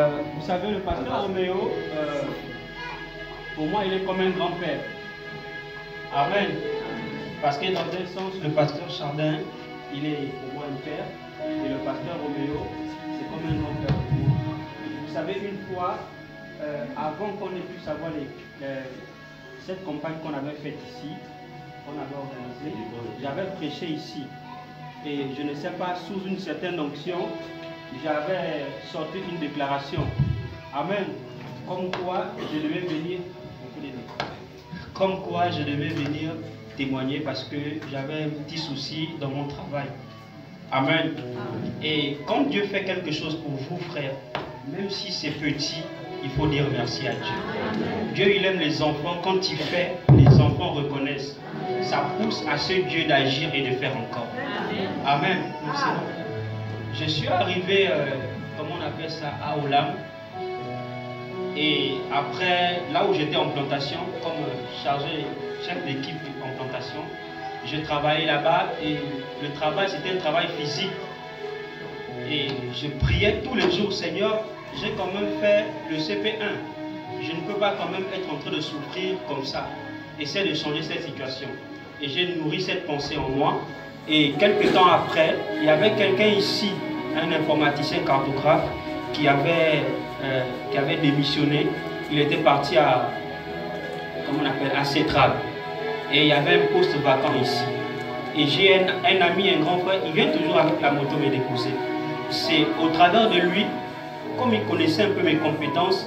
Vous savez, le pasteur Roméo, pour moi, il est comme un grand-père. Amen. Parce que dans un sens, le pasteur Chardin, il est pour moi un père. Et le pasteur Roméo, c'est comme un grand-père pour moi. Vous savez, une fois, avant qu'on ait pu savoir cette campagne qu'on avait faite ici, qu'on avait organisée, j'avais prêché ici. Et je ne sais pas, sous une certaine onction, j'avais sorti une déclaration. Amen. Comme quoi je devais venir. Comme quoi je devais venir témoigner parce que j'avais un petit souci dans mon travail. Amen. Et quand Dieu fait quelque chose pour vous, frères, même si c'est petit, il faut dire merci à Dieu. Dieu, il aime les enfants. Quand il fait, les enfants reconnaissent. Ça pousse à ce Dieu d'agir et de faire encore. Amen. Je suis arrivé, comment on appelle ça, à Olam. Et après, là où j'étais en plantation, comme chef d'équipe en plantation, je travaillais là-bas et le travail, c'était un travail physique. Et je priais tous les jours, Seigneur, j'ai quand même fait le CP1. Je ne peux pas quand même être en train de souffrir comme ça. Essaie de changer cette situation. Et j'ai nourri cette pensée en moi. Et quelques temps après, il y avait quelqu'un ici, un informaticien cartographe, qui avait démissionné. Il était parti à, comment on appelle, à Cétral. Et il y avait un poste vacant ici. Et j'ai un ami, un grand frère, il vient toujours avec la moto me déposer. C'est au travers de lui, comme il connaissait un peu mes compétences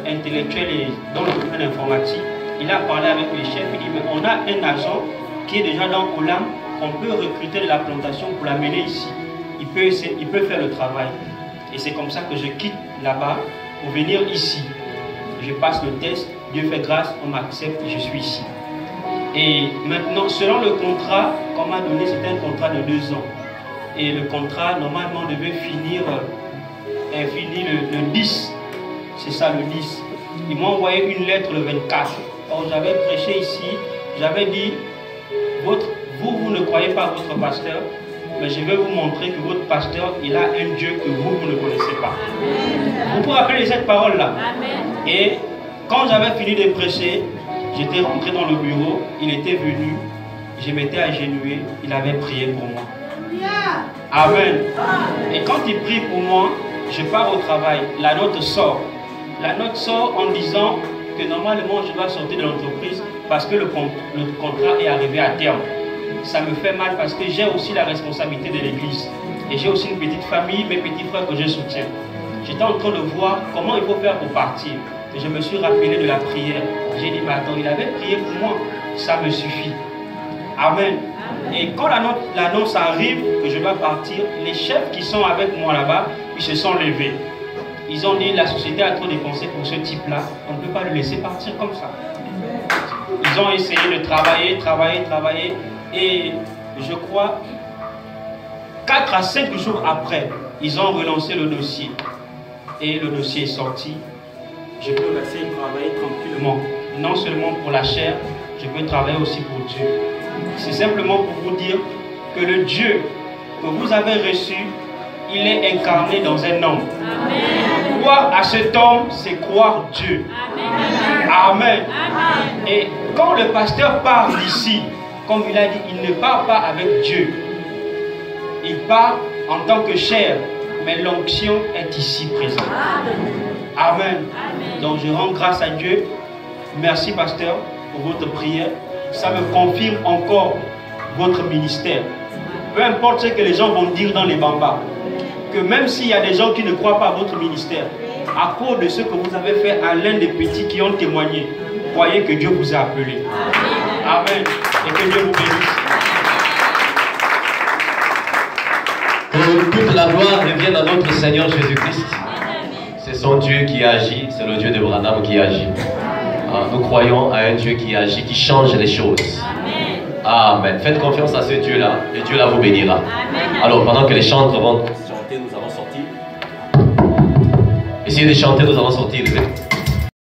intellectuelles et dans le domaine informatique, il a parlé avec les chefs. Il dit, mais on a un agent qui est déjà dans Olam, on peut recruter de la plantation pour l'amener ici. Il peut faire le travail. Et c'est comme ça que je quitte là-bas pour venir ici. Je passe le test, Dieu fait grâce, on m'accepte et je suis ici. Et maintenant, selon le contrat qu'on m'a donné, c'était un contrat de 2 ans. Et le contrat, normalement, devait finir le 10. C'est ça, le 10. Ils m'ont envoyé une lettre le 24. Or, j'avais prêché ici, j'avais dit, vous ne croyez pas à votre pasteur, mais je vais vous montrer que votre pasteur, il a un Dieu que vous ne connaissez pas. Amen. Vous pouvez rappeler cette parole-là. Et quand j'avais fini de prêcher, j'étais rentré dans le bureau, il était venu, je m'étais agenouillé, il avait prié pour moi. Amen. Et quand il prie pour moi, je pars au travail, la note sort. La note sort en disant que normalement je dois sortir de l'entreprise parce que le contrat est arrivé à terme. Ça me fait mal parce que j'ai aussi la responsabilité de l'église. Et j'ai aussi une petite famille, mes petits frères que je soutiens. J'étais en train de voir comment il faut faire pour partir. Et je me suis rappelé de la prière. J'ai dit, mais attends, il avait prié pour moi. Ça me suffit. Amen. Et quand l'annonce arrive que je dois partir, les chefs qui sont avec moi là-bas, ils se sont levés. Ils ont dit, la société a trop dépensé pour ce type-là. On ne peut pas le laisser partir comme ça. Ils ont essayé de travailler. Et je crois, 4 à 5 jours après, ils ont relancé le dossier. Et le dossier est sorti. Je peux rester travailler tranquillement. Non seulement pour la chair, je peux travailler aussi pour Dieu. C'est simplement pour vous dire que le Dieu que vous avez reçu, il est incarné dans un homme. Amen. Croire à cet homme, c'est croire Dieu. Amen. Amen. Et quand le pasteur parle d'ici, comme il a dit, il ne part pas avec Dieu. Il part en tant que chair, mais l'onction est ici présente. Amen. Amen. Donc je rends grâce à Dieu. Merci pasteur pour votre prière. Ça me confirme encore votre ministère. Peu importe ce que les gens vont dire dans les bambas, que même s'il y a des gens qui ne croient pas à votre ministère, à cause de ce que vous avez fait à l'un des petits qui ont témoigné, croyez que Dieu vous a appelé. Amen. Et que Dieu vous bénisse. Que toute la gloire revienne à notre Seigneur Jésus-Christ. C'est son Dieu qui agit, c'est le Dieu de Branham qui agit. Nous croyons à un Dieu qui agit, qui change les choses. Amen. Faites confiance à ce Dieu-là et Dieu là vous bénira. Amen. Alors pendant que les chantres vont chanter, nous allons sortir. Essayez de chanter, nous allons sortir.